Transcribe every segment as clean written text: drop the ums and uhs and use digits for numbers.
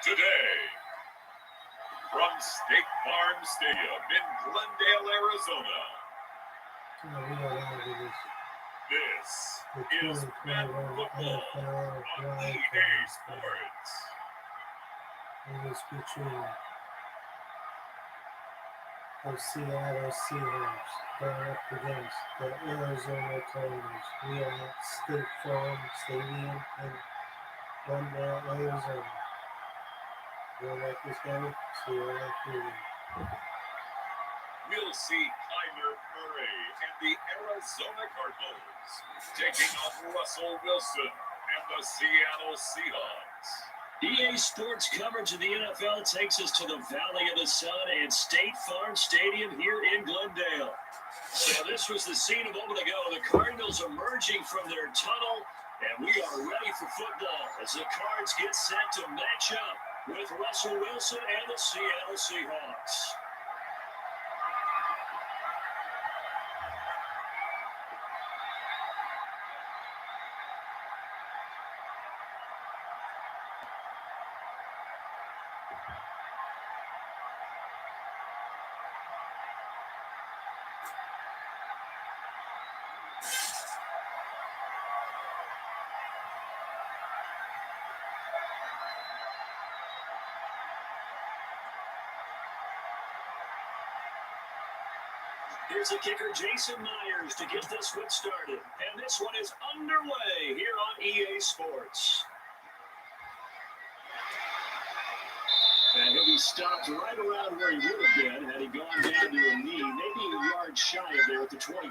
today. From State Farm Stadium in Glendale, Arizona. This is Madden Football on EA Sports. It is featuring the Seattle Seahawks going up against the Arizona Cardinals. We are at State Farm Stadium in Glendale, Arizona. You like this game? See you right here. We'll see Kyler Murray and the Arizona Cardinals taking on Russell Wilson and the Seattle Seahawks. EA Sports coverage of the NFL takes us to the Valley of the Sun and State Farm Stadium here in Glendale. So this was the scene a moment ago. The Cardinals emerging from their tunnel, and we are ready for football as the Cards get set to match up with Russell Wilson and the Seattle Seahawks. Here's the kicker, Jason Myers, to get this one started. And this one is underway here on EA Sports. And he'll be stopped right around where he would have been had he gone down to a knee, maybe a yard shy of there at the 24.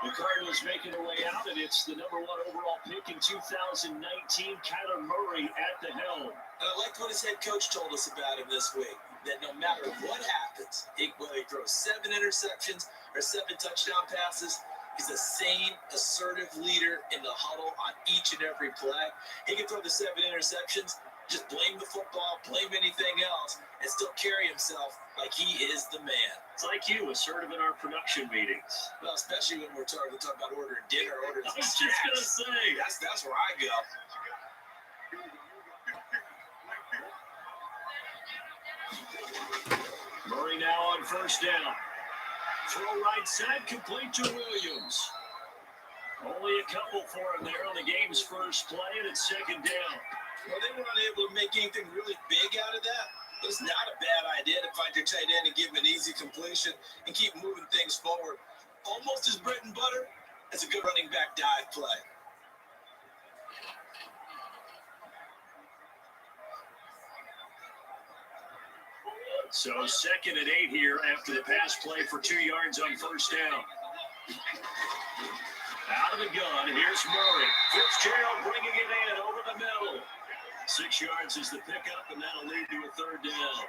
The Cardinals making their way out, and it's the #1 overall pick in 2019, Kyler Murray at the helm. And I liked what his head coach told us about him this week, that no matter what happens, whether he throws 7 interceptions or 7 touchdown passes, he's the same assertive leader in the huddle on each and every play. He can throw the 7 interceptions, just blame the football, blame anything else, and still carry himself like he is the man. It's like you, assertive in our production meetings. Well, especially when we're talking about ordering dinner, ordering I was just going to say. That's where I go. Murray now on first down. Throw right side, complete to Williams. Only a couple for him there on the game's first play, and it's second down. Well, they were unable to make anything really big out of that. But it's not a bad idea to find your tight end and give him an easy completion and keep moving things forward. Almost as bread and butter as a good running back dive play. So second and 8 here after the pass play for 2 yards on first down. Out of the gun, here's Murray. Fitzgerald bringing it in over the middle. 6 yards is the pickup, and that'll lead to a third down.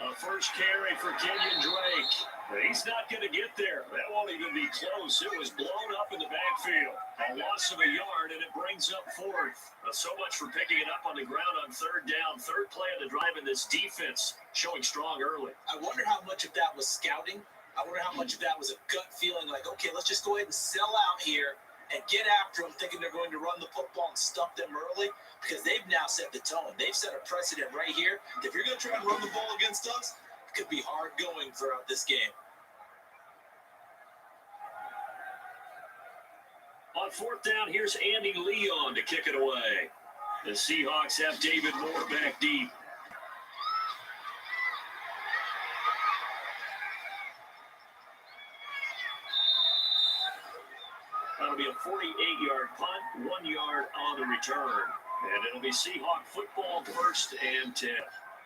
A first carry for Kenyon Drake. He's not going to get there. That won't even be close. It was blown up in the backfield. A loss of a yard, and it brings up fourth. So much for picking it up on the ground on third down. Third play of the drive, in this defense showing strong early. I wonder how much of that was scouting. I wonder how much of that was a gut feeling like, okay, let's just go ahead and sell out here and get after them, thinking they're going to run the football and stump them early, because they've now set the tone. They've set a precedent right here. If you're going to try and run the ball against us, it could be hard going throughout this game. On fourth down, here's Andy Leon to kick it away. The Seahawks have David Moore back deep. That'll be a 48-yard punt, 1 yard on the return. And it'll be Seahawk football, 1st and 10.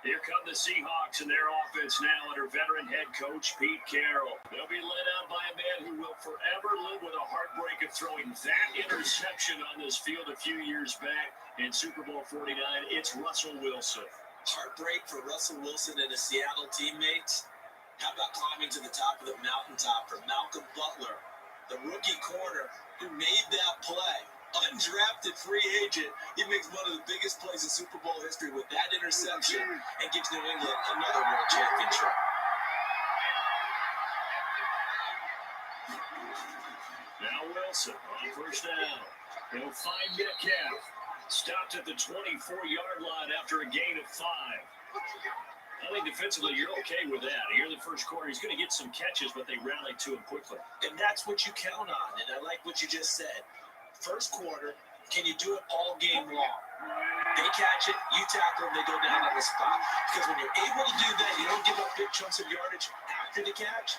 Here come the Seahawks and their offense now under veteran head coach Pete Carroll. They'll be led out by a man who will forever live with a heartbreak of throwing that interception on this field a few years back in Super Bowl 49. It's Russell Wilson. Heartbreak for Russell Wilson and his Seattle teammates. How about climbing to the top of the mountaintop for Malcolm Butler, the rookie corner who made that play? undrafted free agent. He makes one of the biggest plays in Super Bowl history with that interception and gives New England another world championship. Now Wilson on first down. He'll find Metcalf. Stopped at the 24-yard line after a gain of 5. I think defensively you're okay with that. Here in the first quarter, he's going to get some catches, but they rallied to him quickly. And that's what you count on, and I like what you just said. First quarter, can you do it all game long? They catch it, you tackle them, they go down on the spot. Because when you're able to do that, you don't give up big chunks of yardage after the catch.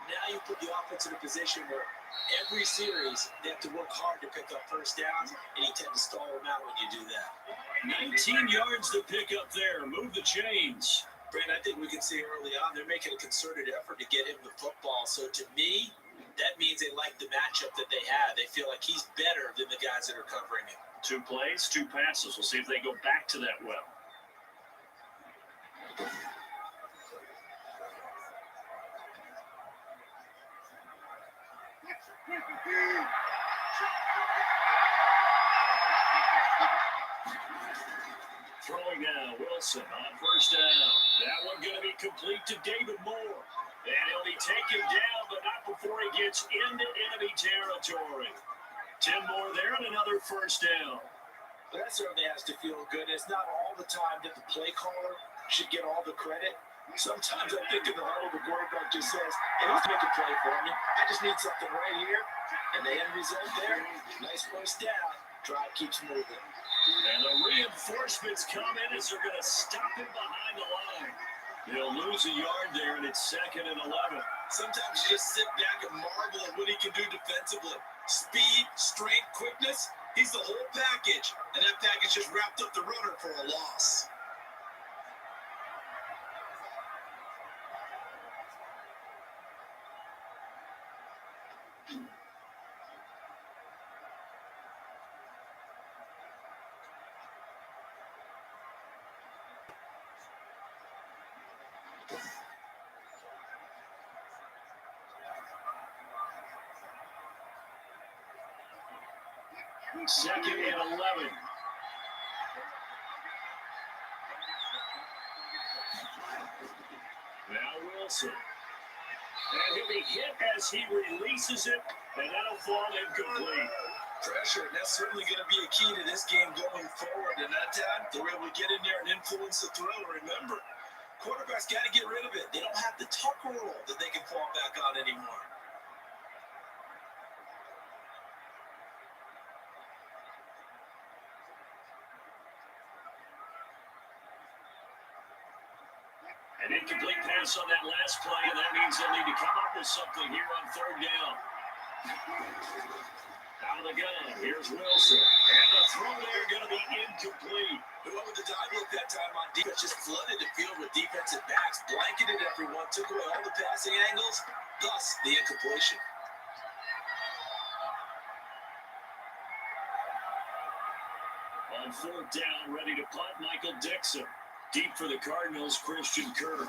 Now you put the offense in a position where every series they have to work hard to pick up first downs, and you tend to stall them out when you do that. 19 yards to pick up there. Move the chains. Brandon, I think we can see early on they're making a concerted effort to get him the football. So to me, that means they like the matchup that they have. They feel like he's better than the guys that are covering him. 2 plays, 2 passes. We'll see if they go back to that well. Throwing now, Wilson on first down. That one going to be complete to David Moore. And he'll be taken down, but not before he gets into enemy territory. 10 more there and another first down. But that certainly has to feel good. It's not all the time that the play caller should get all the credit. Sometimes I think in the huddle, the quarterback just says, hey, let's make a play for me. I just need something right here. And the end result there, nice first down. Drive keeps moving. And the reinforcements come in as they're going to stop him behind the line. He'll lose a yard there, and it's 2nd and 11. Sometimes you just sit back and marvel at what he can do defensively. Speed, strength, quickness, he's the whole package. And that package just wrapped up the runner for a loss. Second and 11. Now Wilson. And he'll be hit as he releases it, and that'll fall incomplete. Pressure, that's certainly going to be a key to this game going forward. And that time, they were able to get in there and influence the throw. Remember, quarterbacks got to get rid of it. They don't have the tucker roll that they can fall back on anymore. An incomplete pass on that last play, and that means they'll need to come up with something here on 3rd down. Out of the gun, here's Wilson. And the throw there going to be incomplete. Who went with the dive look that time on defense, just flooded the field with defensive backs, blanketed everyone, took away all the passing angles, thus the incompletion. On 4th down, ready to punt, Michael Dixon. Deep for the Cardinals, Christian Kirk.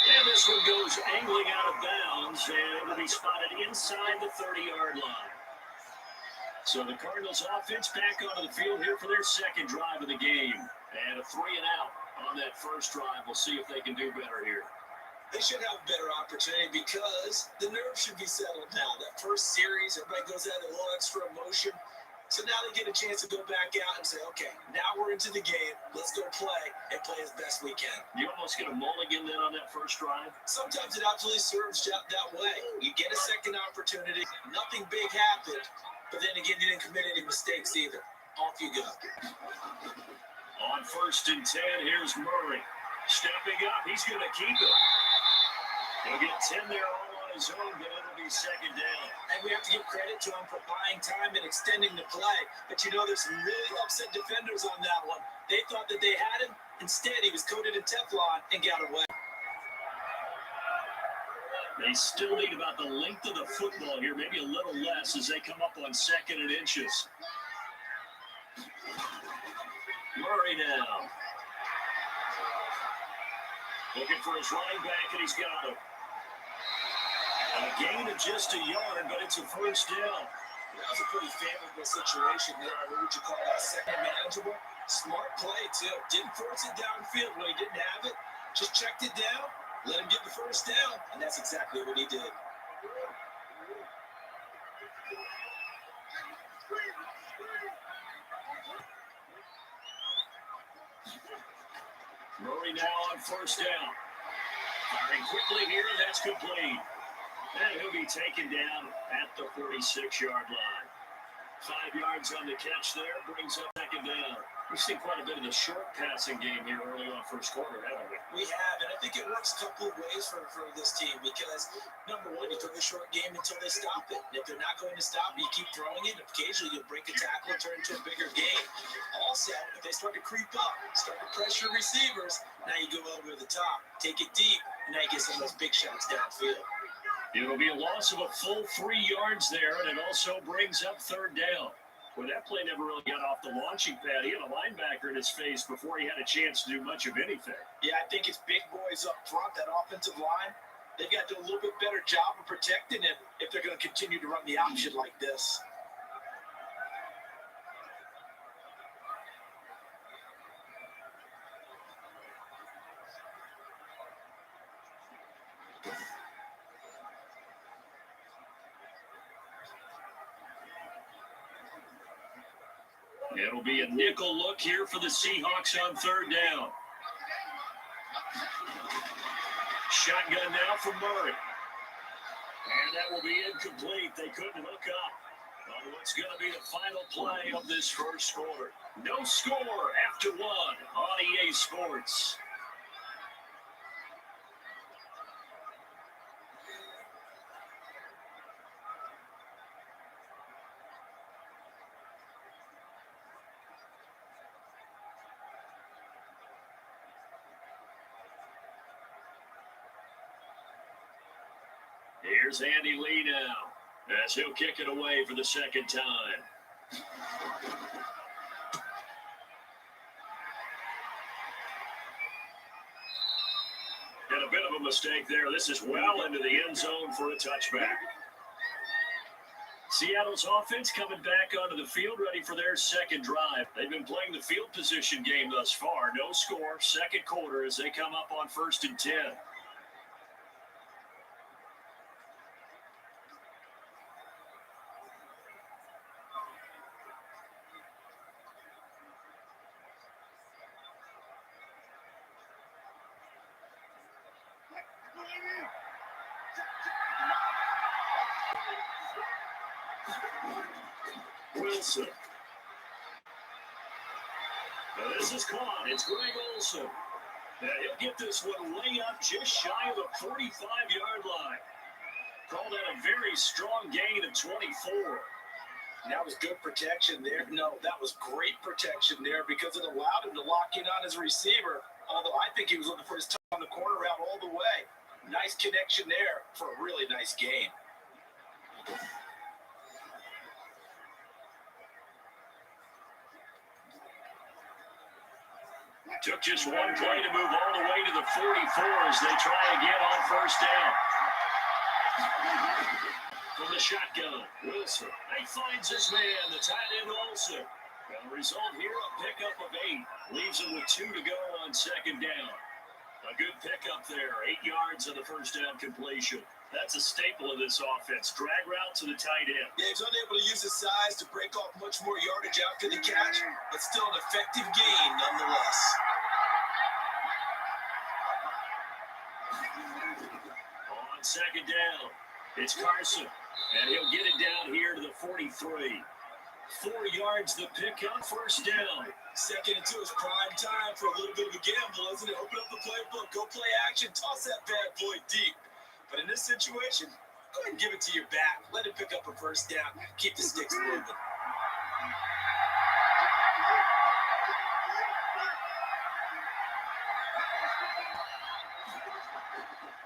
And this one goes angling out of bounds, and it'll be spotted inside the 30-yard line. So the Cardinals offense back onto the field here for their 2nd drive of the game. And a 3-and-out on that first drive. We'll see if they can do better here. They should have a better opportunity because the nerves should be settled now. That first series, everybody goes out a little extra emotion. So now they get a chance to go back out and say, okay, now we're into the game. Let's go play and play as best we can. You almost get a mulligan then on that first drive? Sometimes it absolutely serves that way. You get a second opportunity. Nothing big happened. But then again, you didn't commit any mistakes either. Off you go. On 1st and 10, here's Murray. Stepping up, he's going to keep it. He'll get 10 there all on his own, but it'll be 2nd down. And we have to give credit to him for buying time and extending the play. But you know, there's some really upset defenders on that one. They thought that they had him. Instead, he was coated in Teflon and got away. They still need about the length of the football here, maybe a little less as they come up on 2nd and inches. Murray now. Looking for his running back, and he's got him. A gain of just a yard, but it's a first down. That was a pretty favorable situation there. What would you call that? Second manageable. Smart play, too. Didn't force it downfield when he didn't have it. Just checked it down, let him get the first down, and that's exactly what he did. Murray now on first down. Firing quickly here, that's complete. And he'll be taken down at the 46-yard line. 5 yards on the catch there, brings up second down. We've seen quite a bit of the short passing game here early on first quarter, haven't we? We have, and I think it works a couple of ways for this team because, number one, you throw the short game until they stop it. And if they're not going to stop it, you keep throwing it. Occasionally, you'll break a tackle and turn into a bigger game. Also, if they start to creep up, start to pressure receivers, now you go over the top, take it deep, and now you get some of those big shots downfield. It'll be a loss of a full 3 yards there, and it also brings up third down. Well, that play never really got off the launching pad. He had a linebacker in his face before he had a chance to do much of anything. Yeah, I think it's big boys up front, that offensive line. They've got to do a little bit better job of protecting him if they're going to continue to run the option like this. It'll be a nickel look here for the Seahawks on third down. Shotgun now from Murray. And that will be incomplete. They couldn't hook up on what's going to be the final play of this first quarter. No score after one on EA Sports. Here's Andy Lee now, as he'll kick it away for the second time. And a bit of a mistake there. This is well into the end zone for a touchback. Seattle's offense coming back onto the field, ready for their second drive. They've been playing the field position game thus far. No score, second quarter as they come up on 1st and 10. Wilson. Now this is caught. It's Greg Olsen. Now he'll get this one way up just shy of the 45-yard line. Called that a very strong gain of 24. That was good protection there. No, that was great protection there because it allowed him to lock in on his receiver. Although I think he was looking for his on the corner route all the way. Nice connection there for a really nice gain. Took just one play to move all the way to the 44 as they try again on first down. From the shotgun, Wilson. He finds his man, the tight end Olsen. And the result here, a pickup of 8. Leaves him with 2 to go on second down. A good pickup there, 8 yards on the first down completion. That's a staple of this offense. Drag route to the tight end. Yeah, he's unable to use his size to break off much more yardage after the catch, but still an effective gain nonetheless. On second down, it's Carson, and he'll get it down here to the 43. 4 yards the pickup, first down. Second and 2 is prime time for a little bit of a gamble, isn't it? Open up the playbook, go play action, toss that bad boy deep. But in this situation, go ahead and give it to your back. Let him pick up a first down. Keep the sticks moving.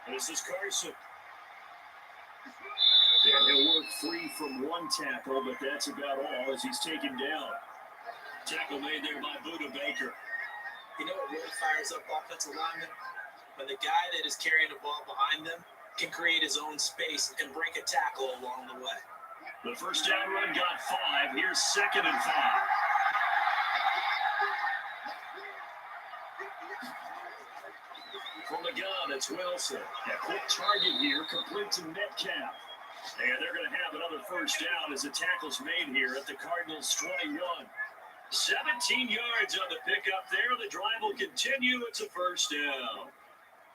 This is Carson. And he'll work free from one tackle, but that's about all as he's taken down. Tackle made there by Buda Baker. You know what really fires up offensive linemen? When the guy that is carrying the ball behind them can create his own space and break a tackle along the way. The first down run got 5. Here's 2nd and 5. From the gun, it's Wilson. A quick target here, complete to Metcalf. And they're going to have another first down as the tackle's made here at the Cardinals 21. 17 yards on the pickup there. The drive will continue. It's a first down.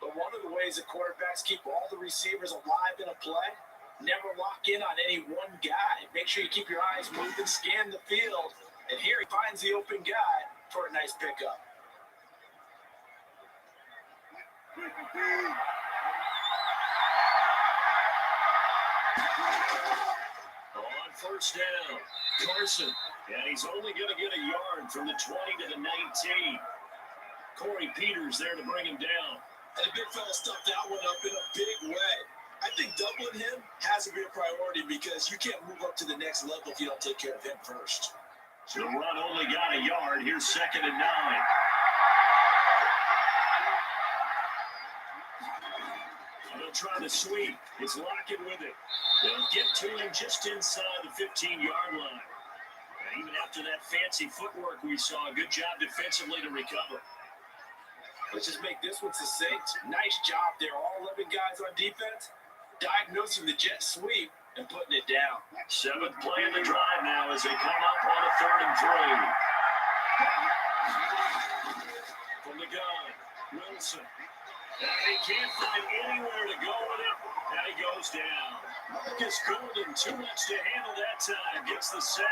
But one of the ways that quarterbacks keep all the receivers alive in a play, never lock in on any one guy. Make sure you keep your eyes moving, scan the field. And here he finds the open guy for a nice pickup. On first down, Carson. And he's only going to get a yard from the 20 to the 19. Corey Peters there to bring him down. And the big fella stuffed that one up in a big way. I think doubling him has to be a priority because you can't move up to the next level if you don't take care of him first. The run only got a yard. Here's 2nd and 9. They'll try to sweep. It's Lockett with it. They'll get to him just inside the 15-yard line. And even after that fancy footwork we saw, a good job defensively to recover. Let's just make this one succinct. Nice job there. All 11 guys on defense diagnosing the jet sweep and putting it down. 7th play of the drive now as they come up on a 3rd and 3. From the gun, Wilson. And he can't find anywhere to go with it. And he goes down. Marcus Golden, too much to handle that time, gets the sack.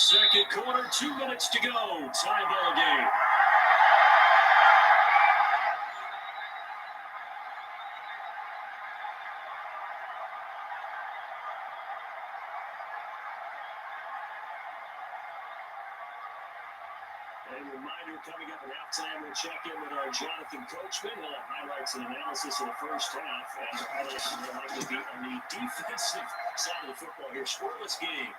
Second quarter, 2 minutes to go. Tie ball game. A reminder coming up at halftime, we'll check in with our Jonathan Coachman. He'll have highlights and analysis of the first half. And the highlights will likely be on the defensive side of the football here. Scoreless game.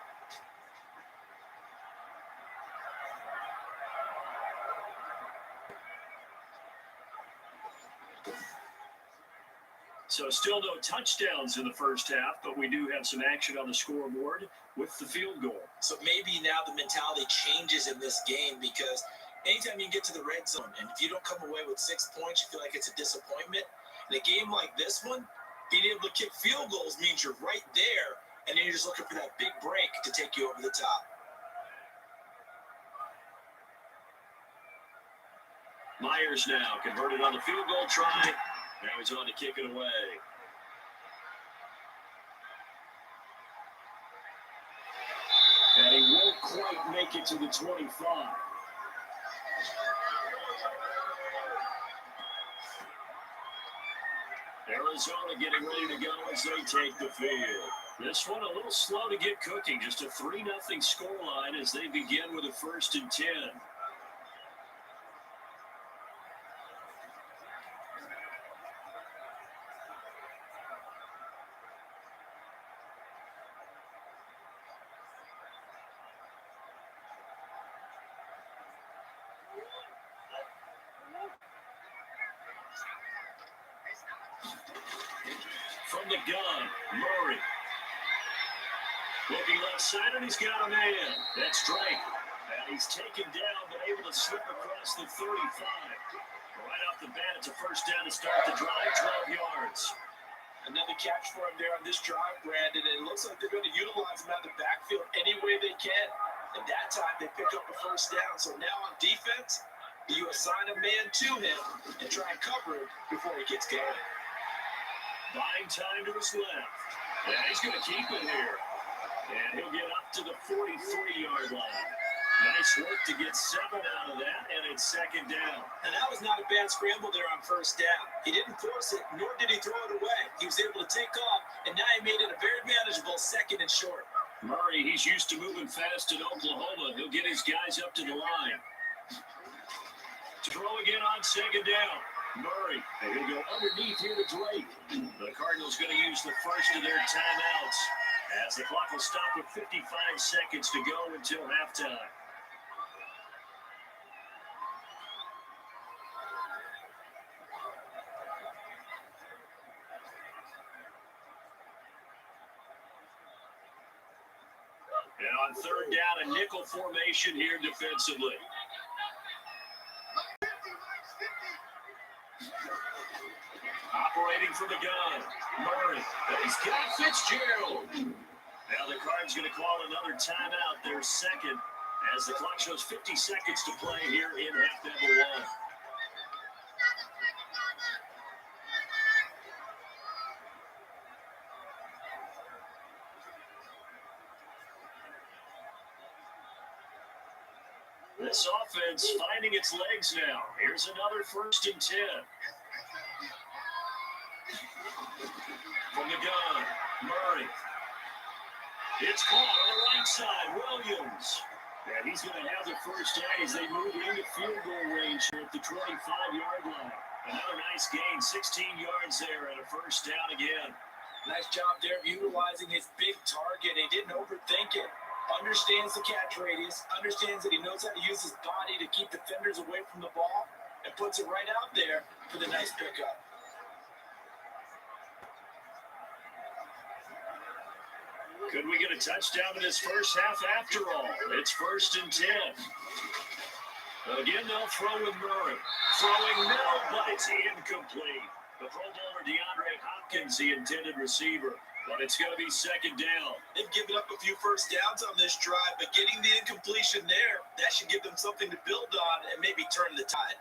So still no touchdowns in the first half, but we do have some action on the scoreboard with the field goal. So maybe now the mentality changes in this game because anytime you get to the red zone and if you don't come away with 6 points, you feel like it's a disappointment. In a game like this one, being able to kick field goals means you're right there, and then you're just looking for that big break to take you over the top. Myers now converted on the field goal try. Now he's on to kick it away. And he won't quite make it to the 25. Arizona getting ready to go as they take the field. This one a little slow to get cooking. Just a 3-0 scoreline as they begin with a 1st and 10. From the gun, Murray. Looking left side, and he's got a man. That's Drake. And he's taken down, but able to slip across the 35. Right off the bat, it's a first down to start the drive, 12 yards. Another catch for him there on this drive, Brandon. And it looks like they're going to utilize him out of the backfield any way they can. And that time, they pick up a first down. So now on defense, you assign a man to him and try and cover him before he gets going. Buying time to his left. And he's going to keep it here. And he'll get up to the 43-yard line. Nice work to get 7 out of that, and it's second down. And that was not a bad scramble there on first down. He didn't force it, nor did he throw it away. He was able to take off, and now he made it a very manageable second and short. Murray, he's used to moving fast in Oklahoma. He'll get his guys up to the line. Throw again on second down. Murray, and he'll go underneath here to Drake. The Cardinals going to use the first of their timeouts as the clock will stop with 55 seconds to go until halftime. And on third down, a nickel formation here defensively. Operating from the gun, Murray. He's got Fitzgerald. Now the Cards going to call another timeout, their second, as the clock shows 50 seconds to play here in half number 1. This offense finding its legs now. Here's another 1st and 10. From the gun, Murray. It's caught on the right side, Williams. And he's going to have the first down as they move into field goal range here at the 25-yard line. Another nice gain, 16 yards there, and a first down again. Nice job there of utilizing his big target. He didn't overthink it. Understands the catch radius, understands that he knows how to use his body to keep defenders away from the ball, and puts it right out there for the nice pickup. Could we get a touchdown in this first half after all? It's 1st and 10. Again, they'll throw with Murray. Throwing no, but it's incomplete. The Pro Bowler DeAndre Hopkins, the intended receiver. But it's going to be second down. They've given up a few first downs on this drive, but getting the incompletion there, that should give them something to build on and maybe turn the tide.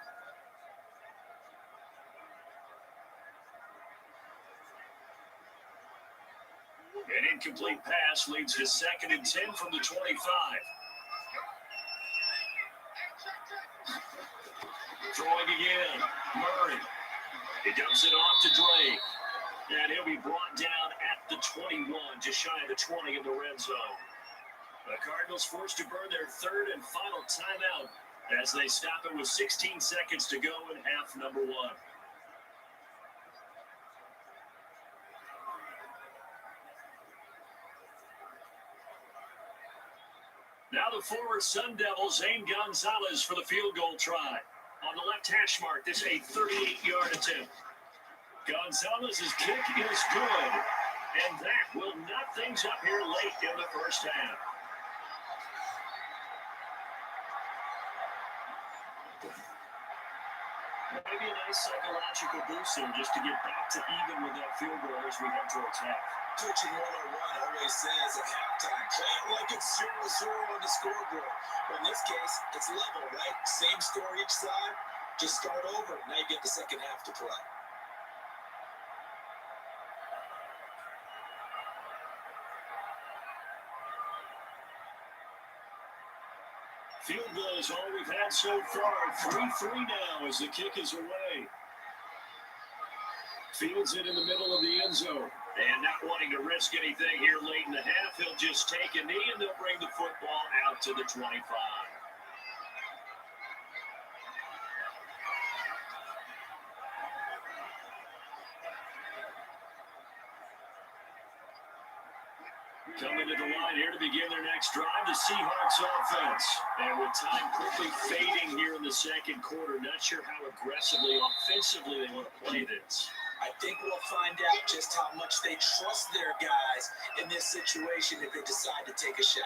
An incomplete pass leads to 2nd and 10 from the 25. Throwing again, Murray. He dumps it off to Drake. And he'll be brought down at the 21, just shy of the 20 in the red zone. The Cardinals forced to burn their 3rd and final timeout as they stop it with 16 seconds to go in half number 1. Now the former Sun Devil, Zane Gonzalez, for the field goal try. On the left hash mark, this a 38-yard attempt. Gonzalez's kick is good, and that will knot things up here late in the first half. Maybe a nice psychological booster just to get back to even with that field goal as we head towards half. Coaching 101 always says at halftime, play it like it's 0-0 on the scoreboard. Well, in this case, it's level, right? Same score each side. Just start over. Now you get the second half to play. Field goal is all we've had so far. 3-3 now as the kick is away. Fields it in the middle of the end zone. And not wanting to risk anything here late in the half, he'll just take a knee and they'll bring the football out to the 25. Coming to the line here to begin their next drive, the Seahawks offense. And with time quickly fading here in the second quarter, not sure how aggressively, offensively they want to play this. I think we'll find out just how much they trust their guys in this situation if they decide to take a shot.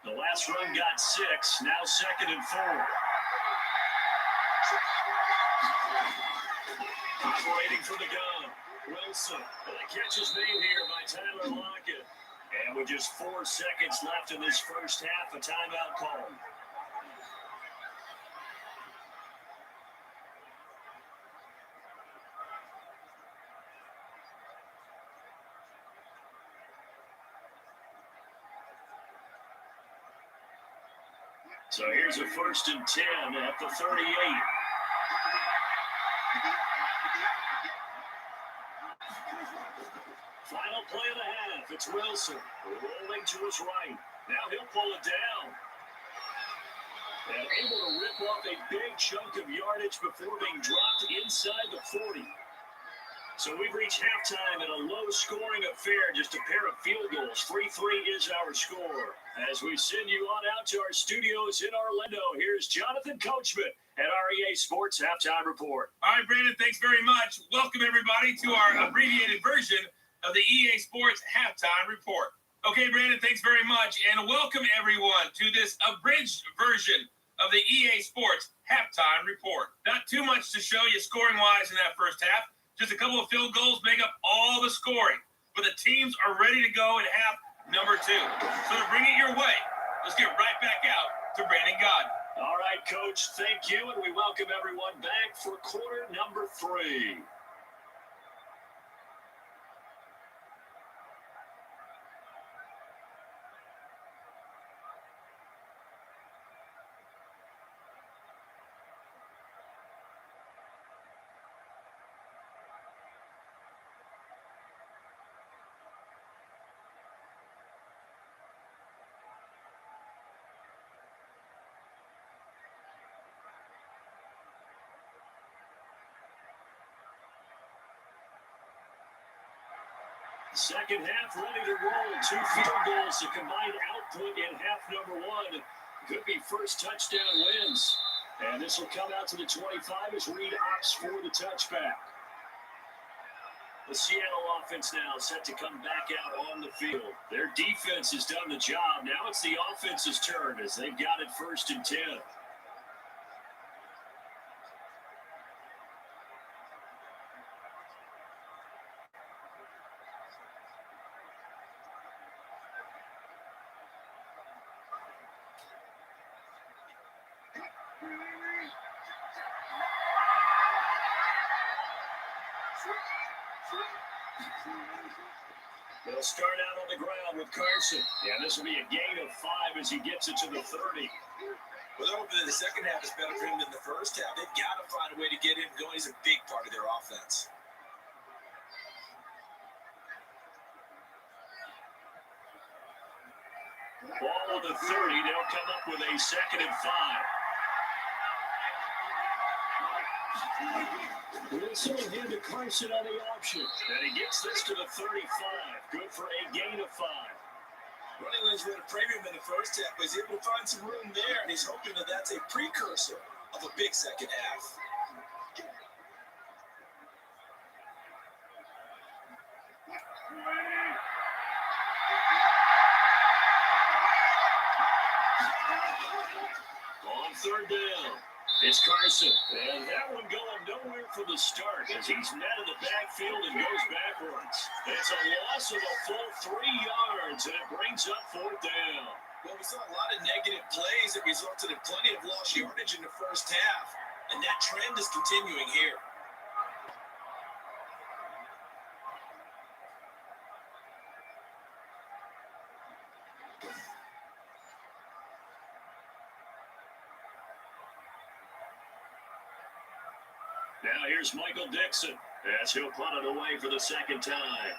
The last run got 6, now 2nd and 4. Operating for the gun, Wilson. And the catch is made here by Tyler Lockett. And with just 4 seconds left in this first half, a timeout call. So here's a 1st and 10 at the 38. Final play of the half. It's Wilson rolling to his right. Now he'll pull it down. And able to rip off a big chunk of yardage before being dropped inside the 40. So we've reached halftime in a low-scoring affair, just a pair of field goals. 3-3 is our score. As we send you on out to our studios in Orlando, here's Jonathan Coachman at REA Sports Halftime Report. All right, Brandon, thanks very much. Welcome, everybody, to our abbreviated version of the EA Sports Halftime Report. Okay, Brandon, thanks very much, and welcome, everyone, to this abridged version of the EA Sports Halftime Report. Not too much to show you scoring-wise in that first half. Just a couple of field goals make up all the scoring. But the teams are ready to go in half number 2. So to bring it your way, let's get right back out to Brandon Godden. All right, Coach, thank you, and we welcome everyone back for quarter number 3. Second half ready to roll. 2 field goals, a combined output in half number 1. Could be first touchdown wins. And this will come out to the 25 as Reed opts for the touchback. The Seattle offense now set to come back out on the field. Their defense has done the job. Now it's the offense's turn as they've got it 1st and 10. They'll start out on the ground with Carson. Yeah, this will be a gain of 5 as he gets it to the 30. Well, they're hoping that the second half is better for him than the first half. They've got to find a way to get him going. He's a big part of their offense. Ball at the 30. They'll come up with a 2nd and 5. Wilson again to Carson on the option. And he gets this to the 35. Good for a gain of 5. Running lanes were at a premium in the first half, but he's able to find some room there, and he's hoping that that's a precursor of a big second half. On 3rd down, it's Carson. And that one going nowhere from the start as he's met in the backfield and goes backwards. It's a loss of a full 3 yards, and it brings up 4th down. Well, we saw a lot of negative plays that resulted in plenty of lost yardage in the first half, and that trend is continuing here. Now here's Michael Dixon as he'll punt it away for the 2nd time.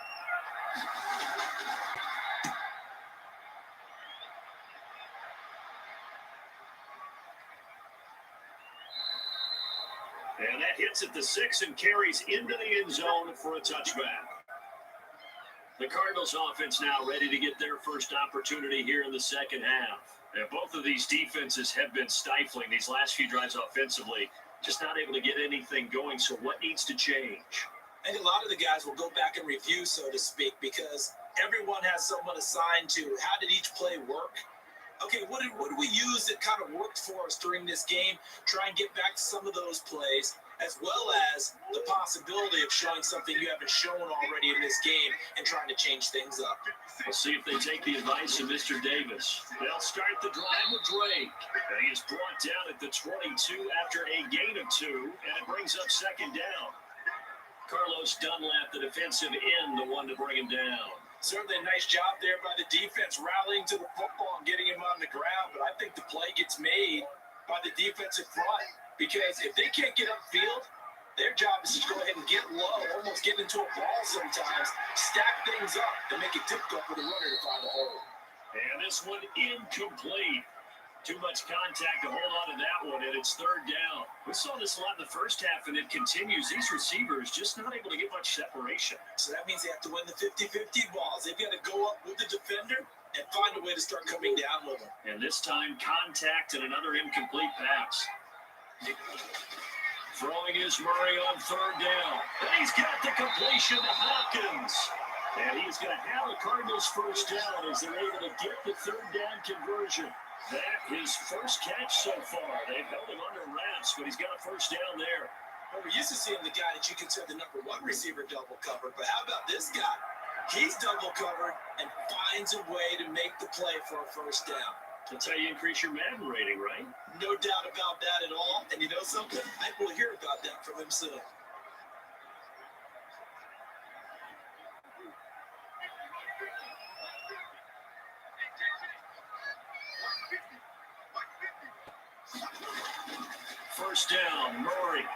And that hits at the 6 and carries into the end zone for a touchback. The Cardinals offense now ready to get their first opportunity here in the second half. And both of these defenses have been stifling these last few drives offensively. Just not able to get anything going, so what needs to change? I think a lot of the guys will go back and review, so to speak, because everyone has someone assigned to how did each play work. Okay, what did we use that kind of worked for us during this game? Try and get back to some of those plays, as well as the possibility of showing something you haven't shown already in this game and trying to change things up. We'll see if they take the advice of Mr. Davis. They'll start the drive with Drake. And he is brought down at the 22 after a gain of 2, and it brings up 2nd down. Carlos Dunlap, the defensive end, the one to bring him down. Certainly a nice job there by the defense, rallying to the football and getting him on the ground. But I think the play gets made by the defensive front, because if they can't get upfield, their job is to go ahead and get low, almost get into a ball sometimes, stack things up, and make it difficult for the runner to find a hole. And this one incomplete. Too much contact to hold on to that one, and it's third down. We saw this a lot in the first half, and it continues. These receivers just not able to get much separation. So that means they have to win the 50-50 balls. They've got to go up with the defender and find a way to start coming down with them. And this time, contact and another incomplete pass. Throwing is Murray on third down. And he's got the completion to Hopkins. And he's going to have the Cardinals first down as they're able to get the third down conversion. That his first catch so far. They've held him under wraps, but he's got a first down there. Well, we're used to seeing the guy that you consider the number one receiver double covered, but how about this guy? He's double covered and finds a way to make the play for a first down. That's how you increase your Madden rating, right? No doubt about that at all. And you know something? I will hear about that from him soon. First down, Murray.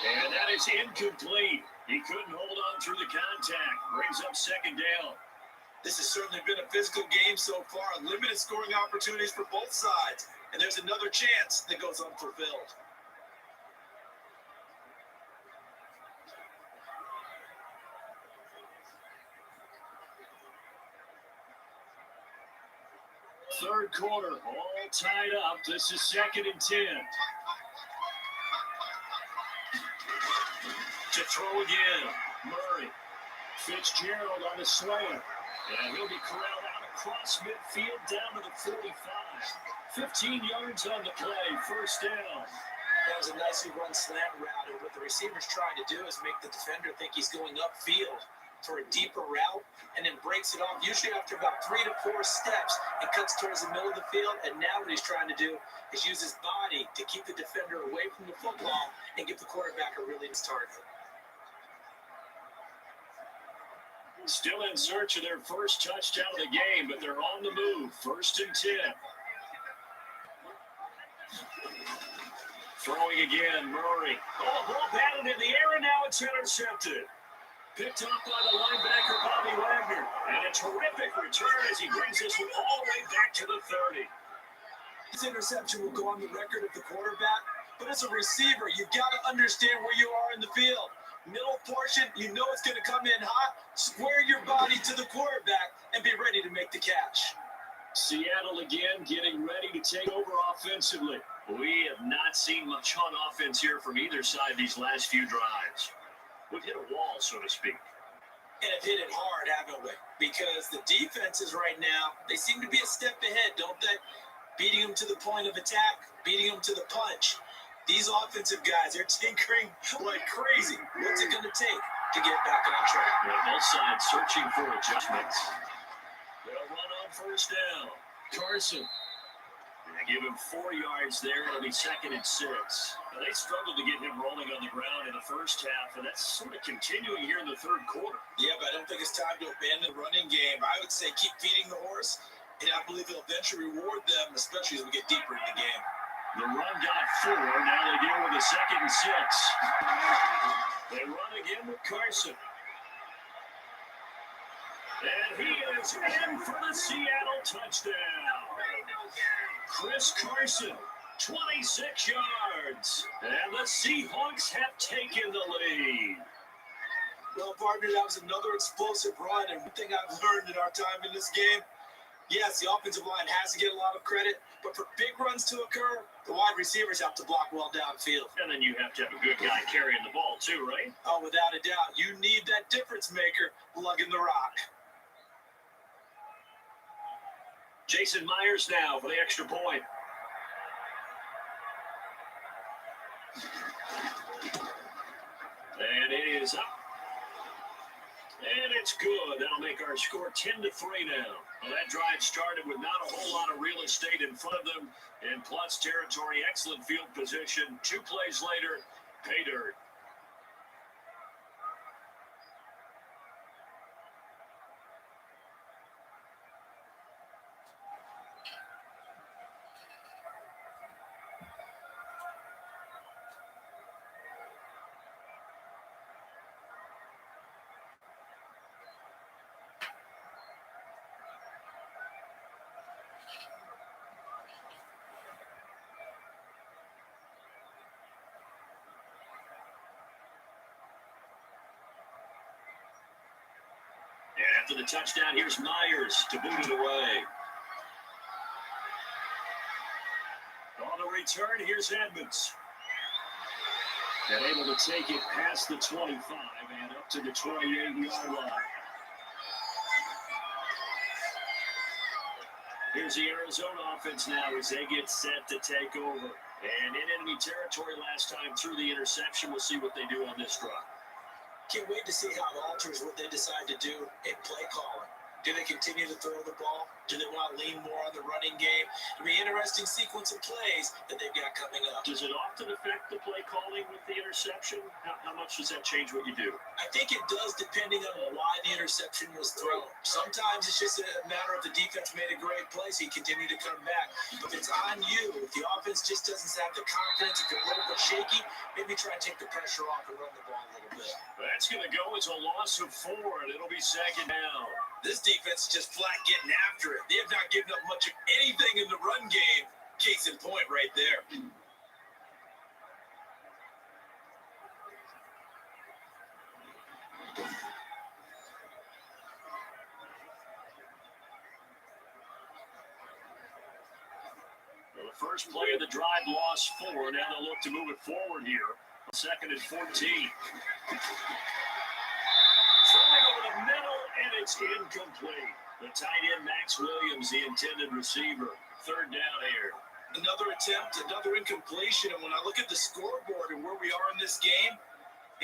And that is incomplete. He couldn't hold on through the contact. Brings up second down. This has certainly been a physical game so far. Limited scoring opportunities for both sides. And there's another chance that goes unfulfilled. Third quarter, all tied up. This is 2nd and 10. To throw again, Murray. Fitzgerald on the slant. And he'll be corralled out across midfield down to the 45. 15 yards on the play, first down. That was a nicely run slant route. And what the receiver's trying to do is make the defender think he's going upfield for a deeper route, and then breaks it off, usually after about 3 to 4 steps, and cuts towards the middle of the field. And now what he's trying to do is use his body to keep the defender away from the football and give the quarterback a really nice target. Still in search of their first touchdown of the game, but they're on the move. 1st and 10. Throwing again, Murray. Oh, ball batted in the air, and now it's intercepted. Picked up by the linebacker, Bobby Wagner. And a terrific return as he brings this one all the way back to the 30. This interception will go on the record of the quarterback, but as a receiver, you've got to understand where you are in the field. Middle portion, you know it's going to come in hot. Square your body to the quarterback and be ready to make the catch. Seattle again getting ready to take over offensively. We have not seen much on offense here from either side these last few drives. We've hit a wall, so to speak. And have hit it hard, haven't we? Because the defenses right now, they seem to be a step ahead, don't they? Beating them to the point of attack, beating them to the punch. These offensive guys are tinkering like crazy. What's it going to take to get back on track? Yeah, both sides searching for adjustments. They'll run on first down. Carson. They give him 4 yards there. It'll be 2nd and 6. Now, they struggled to get him rolling on the ground in the first half, and that's sort of continuing here in the third quarter. Yeah, but I don't think it's time to abandon the running game. I would say keep feeding the horse, and I believe it'll eventually reward them, especially as we get deeper in the game. The run got 4. Now they deal with a 2nd and 6. They run again with Carson. And he is in for the Seattle touchdown. Chris Carson, 26 yards. And the Seahawks have taken the lead. Well, partner, that was another explosive run. And one thing I've learned in our time in this game, yes, the offensive line has to get a lot of credit, but for big runs to occur, the wide receivers have to block well downfield. And then you have to have a good guy carrying the ball too, right? Oh, without a doubt. You need that difference maker lugging the rock. Jason Myers now for the extra point. And it is up. And it's good. That'll make our score 10-3 now. Well, that drive started with not a whole lot of real estate in front of them. In plus territory, excellent field position. 2 plays later, pay dirt. after the touchdown. Here's Myers to boot it away. On the return, here's Edmonds. And able to take it past the 25 and up to the 28-yard line. Here's the Arizona offense now as they get set to take over. And in enemy territory last time through the interception. We'll see what they do on this drive. Can't wait to see how it alters what they decide to do in play calling. Do they continue to throw the ball? Do they want to lean more on the running game? It'll be an interesting sequence of plays that they've got coming up. Does it often affect the play calling with the interception? How much does that change what you do? I think it does, depending on why the interception was thrown. Sometimes it's just a matter of the defense made a great play, so you continue to come back. If it's on you, if the offense just doesn't have the confidence, if you're a little bit shaky, maybe try and take the pressure off and run the ball a little bit. That's going to go as a loss of 4, and it'll be second down. This defense is just flat getting after it. They have not given up much of anything in the run game. Case in point right there. Well, the first play of the drive lost 4. Now they'll look to move it forward here. Second and 14. Throwing over the middle, and it's incomplete. The tight end, Max Williams, the intended receiver. Third down here. Another attempt, another incompletion. And when I look at the scoreboard and where we are in this game,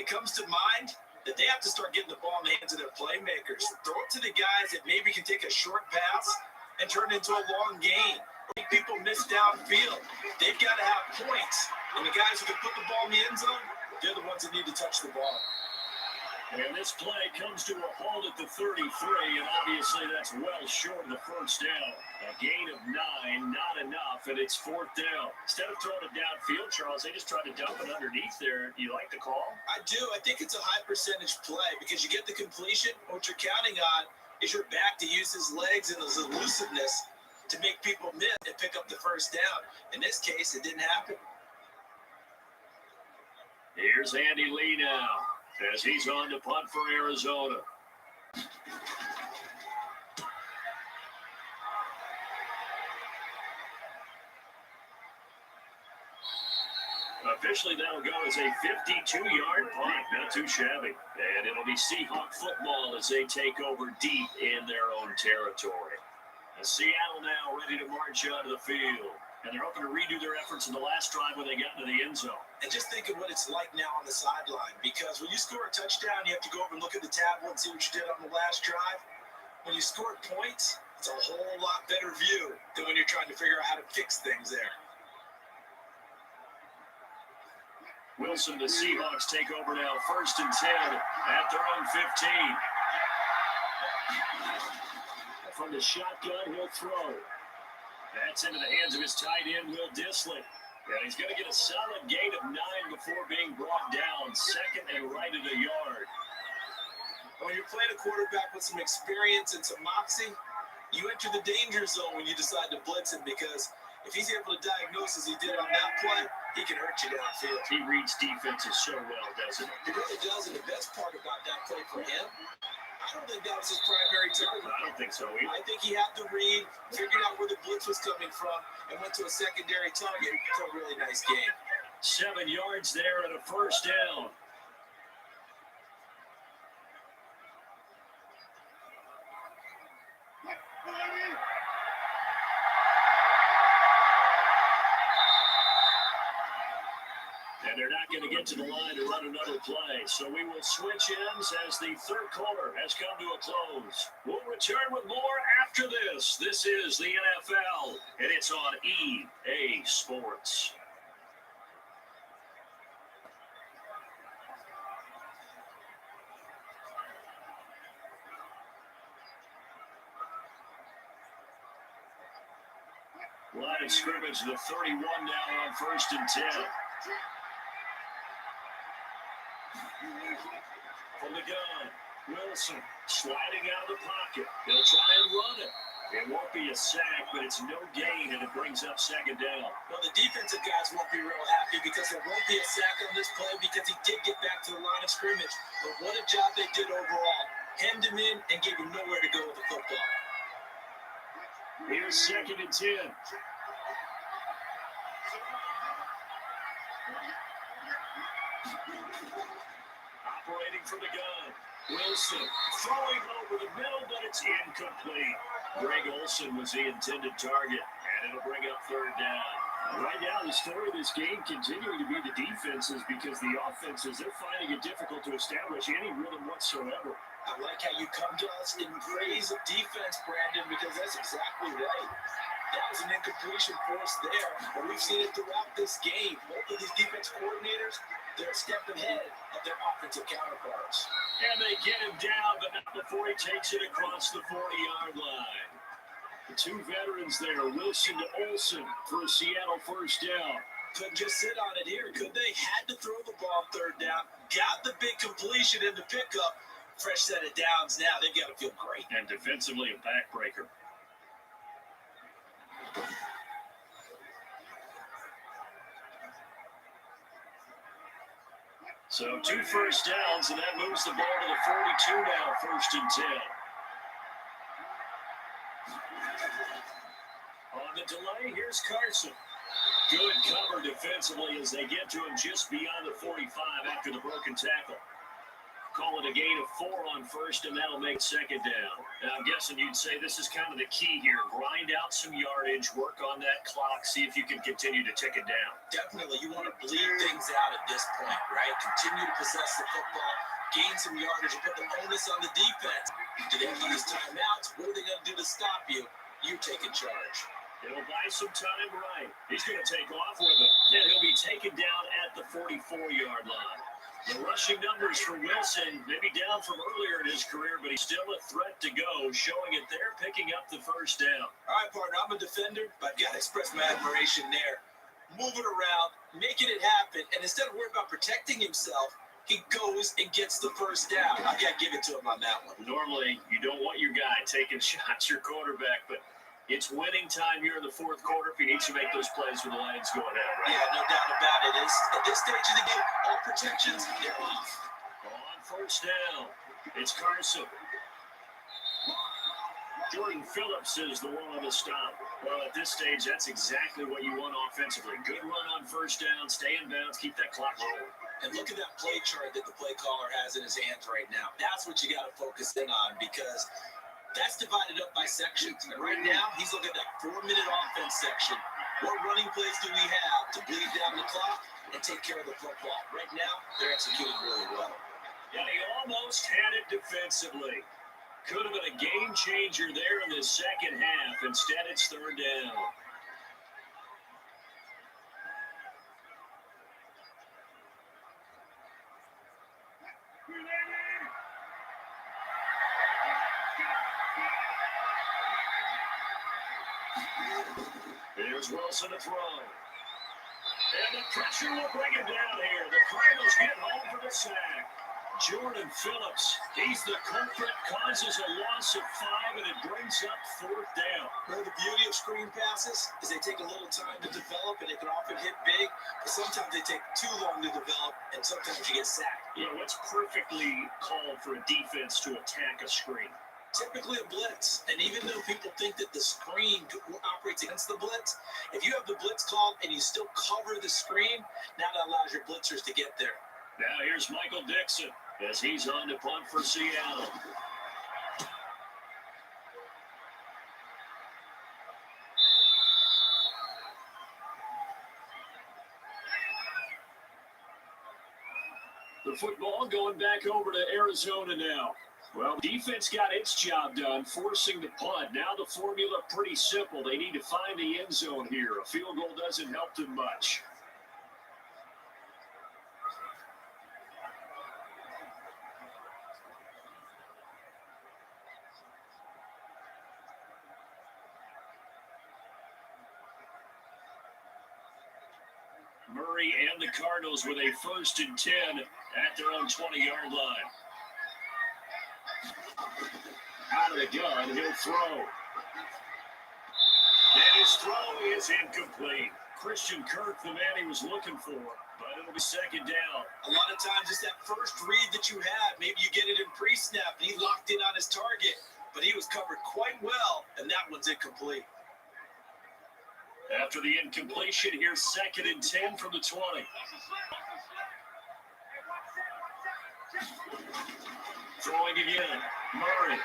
it comes to mind that they have to start getting the ball in the hands of their playmakers. Throw it to the guys that maybe can take a short pass and turn it into a long gain. People miss downfield.Ey've got to have points. And the guys who can put the ball in the end zone, they're the ones that need to touch the ball. And this play comes to a halt at the 33, and obviously that's well short of the first down. A gain of 9, not enough, and it's fourth down. Instead of throwing it downfield, Charles, they just tried to dump it underneath there. Do you like the call? I do. I think it's a high percentage play because you get the completion. What you're counting on is your back to use his legs and his elusiveness to make people miss and pick up the first down. In this case, it didn't happen. Here's Andy Lee now, as he's on to punt for Arizona. Officially, that'll go as a 52-yard punt. Not too shabby. And it'll be Seahawk football as they take over deep in their own territory. Seattle now ready to march onto the field. And they're hoping to redo their efforts in the last drive when they got into the end zone. And just think of what it's like now on the sideline. Because when you score a touchdown, you have to go over and look at the tablet and see what you did on the last drive. When you score points, it's a whole lot better view than when you're trying to figure out how to fix things there. Wilson, the Seahawks take over now, 1st and 10 at their own 15. From the shotgun, he'll throw. That's into the hands of his tight end, Will Dissly. And he's going to get a solid gain of 9 before being brought down. Second and right at a yard. When you're playing a quarterback with some experience and some moxie, you enter the danger zone when you decide to blitz him, because if he's able to diagnose as he did on that play, he can hurt you downfield. He reads defenses so well, doesn't he? He really does, and the best part about that play for him, I don't think that was his primary target. I don't think so either. I think he had the read, figured out where the blitz was coming from, and went to a secondary target for a really nice game. 7 yards there and a first down. And they're not going to get to the line to run another play. So we will switch ends as the third quarter has come to a close. We'll return with more after this. This is the NFL, and it's on EA Sports. Line of scrimmage, the 31 now on 1st and 10. From the gun, Wilson sliding out of the pocket. He'll try and run it. It won't be a sack, but it's no gain, and it brings up second down. Well, the defensive guys won't be real happy because there won't be a sack on this play because he did get back to the line of scrimmage. But what a job they did overall. hemmed him in, and gave him nowhere to go with the football. Here's 2nd and 10. Operating from the gun. Wilson throwing over the middle, but it's incomplete. Greg Olsen was the intended target, and it'll bring up 3rd down. Right now, the story of this game continuing to be the defenses, because the offenses, they're finding it difficult to establish any rhythm whatsoever. I like how you come to us in praise of defense, Brandon, because that's exactly right. That was an incompletion force there, but we've seen it throughout this game. Both of these defense coordinators, they're a step ahead of their offensive counterparts. And they get him down, but not before he takes it across the 40-yard line. The two veterans there, Wilson to Olsen for a Seattle 1st down. Couldn't just sit on it here, could they? Had to throw the ball 3rd down, got the big completion in the pickup. Fresh set of downs now. They've got to feel great. And defensively, a backbreaker. So 2 first downs, and that moves the ball to the 42 now, 1st and 10. On the delay, here's Carson. Good cover defensively as they get to him just beyond the 45 after the broken tackle. Call it a gain of 4 on 1st, and that'll make 2nd down. Now, I'm guessing you'd say this is kind of the key here. Grind out some yardage, work on that clock, see if you can continue to tick it down. Definitely. You want to bleed things out at this point, right? Continue to possess the football, gain some yardage, and put the onus on the defense. Do they have to use timeouts? What are they going to do to stop you? You're taking charge. It'll buy some time, right. He's going to take off with it, and he'll be taken down at the 44-yard line. The rushing numbers for Wilson, maybe down from earlier in his career, but he's still a threat to go, showing it there, picking up the 1st down. All right, partner, I'm a defender, but I've got to express my admiration there. Moving around, making it happen, and instead of worrying about protecting himself, he goes and gets the 1st down. I got to give it to him on that one. Normally, you don't want your guy taking shots, your quarterback, but it's winning time here in the 4th quarter if he needs to make those plays with the Lions going out, right? Yeah, no doubt about it. At this stage of the game, all protections, they're off. On 1st down, it's Carson. Jordan Phillips is the one on the stop. Well, at this stage, that's exactly what you want offensively. Good run on 1st down, stay in bounds, keep that clock rolling. And look at that play chart that the play caller has in his hands right now. That's what you got to focus in on, because that's divided up by sections. And right now, he's looking at that 4-minute offense section. What running plays do we have to bleed down the clock and take care of the football? Right now, they're executing really well. Yeah, he almost had it defensively. Could have been a game changer there in the 2nd half. Instead, it's 3rd down. Here's Wilson to throw. And the pressure will bring him down here. The Cardinals get home for the sack. Jordan Phillips, he's the culprit, causes a loss of 5, and it brings up 4th down. Well, the beauty of screen passes is they take a little time to develop, and they can often hit big, but sometimes they take too long to develop, and sometimes you get sacked. You know, what's perfectly called for a defense to attack a screen? Typically a blitz, and even though people think that the screen operates against the blitz, if you have the blitz called and you still cover the screen, now that allows your blitzers to get there. Now here's Michael Dixon as he's on to punt for Seattle. The football going back over to Arizona now. Well, defense got its job done, forcing the punt. Now the formula pretty simple. They need to find the end zone here. A field goal doesn't help them much. Murray and the Cardinals with a 1st and 10 at their own 20-yard line. Out of the gun, he'll throw. And his throw is incomplete. Christian Kirk, the man he was looking for, But it'll be second down. A lot of times it's that first read that you have. Maybe you get it in pre-snap and he locked in on his target, but he was covered quite well, and that one's incomplete. After the incompletion, here's 2nd and 10 from the 20. Throwing again. Murray.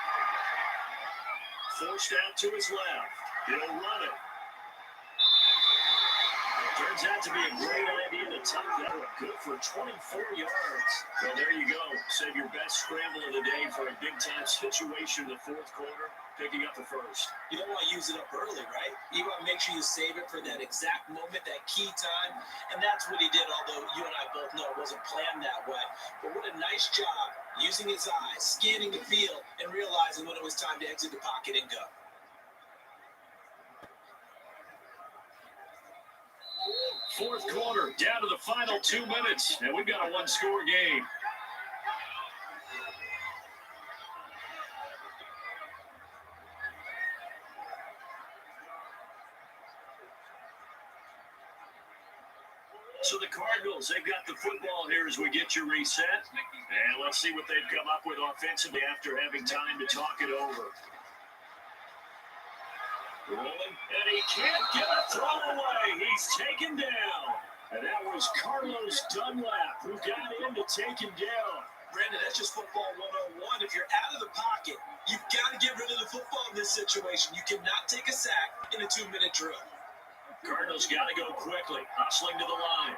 Forced out to his left. He'll run it. Turns out to be a great idea to tuck that one. Good for 24 yards. Well, there you go. Save your best scramble of the day for a big-time situation in the fourth quarter, picking up the first. You don't want to use it up early, right? You want to make sure you save it for that exact moment, that key time. And that's what he did, although you and I both know it wasn't planned that way. But what a nice job using his eyes, scanning the field, and realizing when it was time to exit the pocket and go. Fourth quarter, down to the final 2 minutes, and we've got a one-score game. So the Cardinals, they've got the football here as we get you reset. And let's see what they've come up with offensively after having time to talk it over. Rolling, and he can't get a throw away. He's taken down. And that was Carlos Dunlap who got in to take him down. Brandon, that's just football 101. If you're out of the pocket, you've got to get rid of the football in this situation. You cannot take a sack in a 2-minute drill. Cardinals got to go quickly, hustling to the line.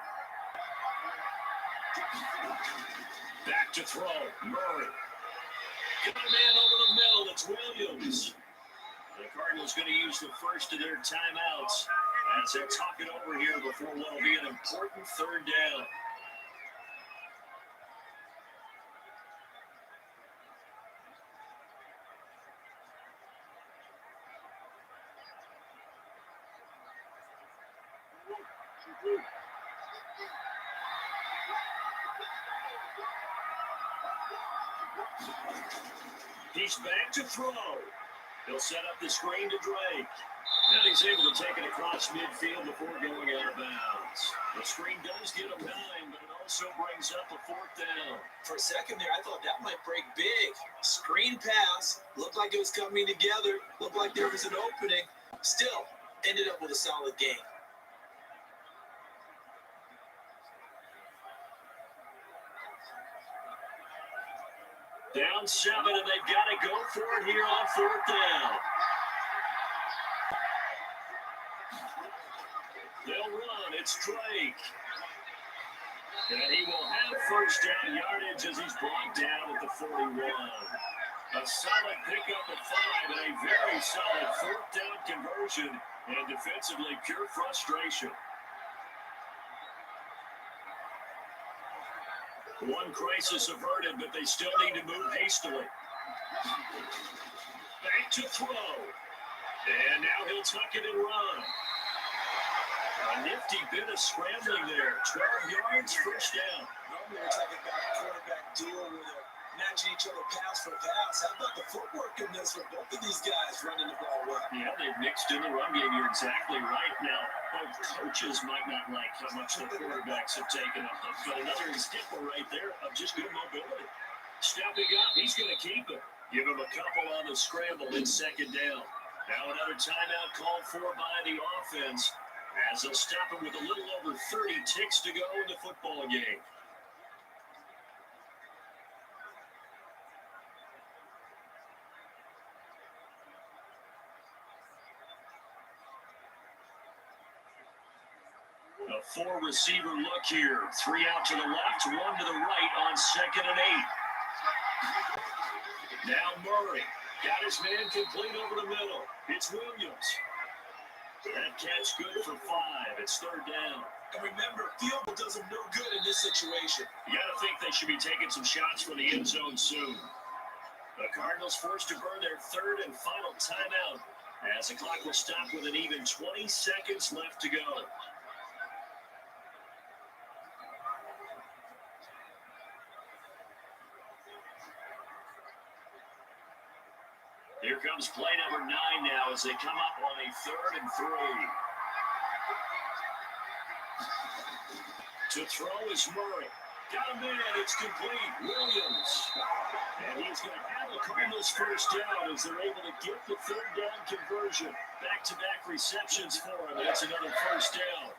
Back to throw, Murray. Got a man over the middle, it's Williams. The Cardinals going to use the first of their timeouts as they talk it over here before what will be an important third down. He's back to throw. He'll set up the screen to Drake. And he's able to take it across midfield before going out of bounds. The screen does get him 9, but it also brings up a 4th down. For a second there, I thought that might break big. Screen pass. Looked like it was coming together. Looked like there was an opening. Still, ended up with a solid game. Down 7, and they've got to go for it here on 4th down. They'll run. It's Drake. And he will have first down yardage as he's brought down at the 41. A solid pickup of 5 and a very solid 4th down conversion. And defensively, pure frustration. One crisis averted, but they still need to move hastily. Back to throw. And now he'll tuck it and run. A nifty bit of scrambling there. 12 yards, first down. Normally we're talking about a quarterback duel where they're matching each other pass for pass. How about the footwork in this for both of these guys running the ball well? Yeah, they've mixed in the run game. You're exactly right. Now, both coaches might not like how much the quarterbacks have taken off, but another example right there of just good mobility. Stepping up, he's going to keep it. Give him a couple on the scramble in second down. Now another timeout called for by the offense as they'll stop him with a little over 30 ticks to go in the football game. A 4-receiver look here. 3 out to the left, 1 to the right on 2nd and 8. Now Murray got his man complete over the middle. It's Williams. That catch good for 5. It's 3rd down. And remember, field goal does them no good in this situation. You got to think they should be taking some shots for the end zone soon. The Cardinals forced to burn their 3rd and final timeout as the clock will stop with an even 20 seconds left to go. Here comes play number 9 now as they come up on a 3rd and 3. To throw is Murray. Got him in. It's complete. Williams. And he's going to have the Cardinals first down as they're able to get the third down conversion. Back-to-back receptions for him. That's another first down.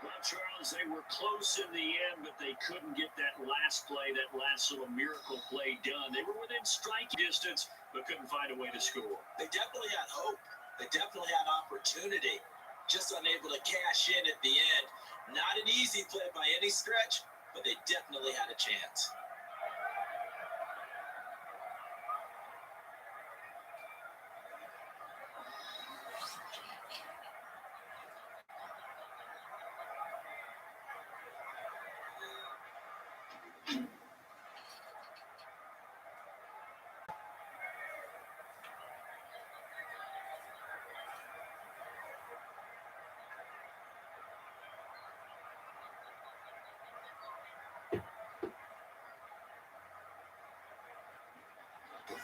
Well, Charles, they were close in the end, but they couldn't get that last play, that last little miracle play done. They were within striking distance, but couldn't find a way to score. They definitely had hope. They definitely had opportunity. Just unable to cash in at the end. Not an easy play by any stretch, but they definitely had a chance.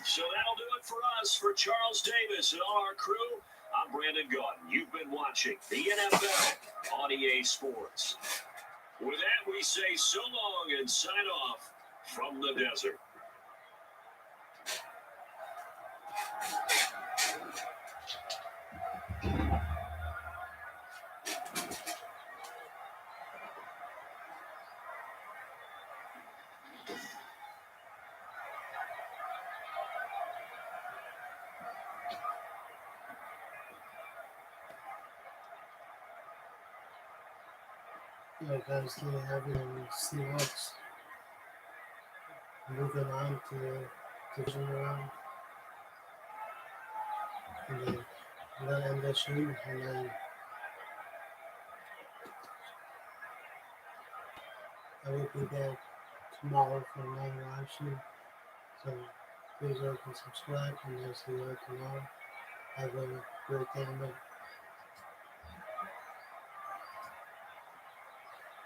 So that'll do it for us. For Charles Davis and all our crew, I'm Brandon Gaughton. You've been watching the NFL on EA Sports. With that, we say so long and sign off from the desert. Yeah, guys, they have it in Seahawks. Moving on to the division round. And then I'm going to end the stream, and then I will be back tomorrow for another live stream. So please like and subscribe, and I'll see you all tomorrow. Have a great day, man.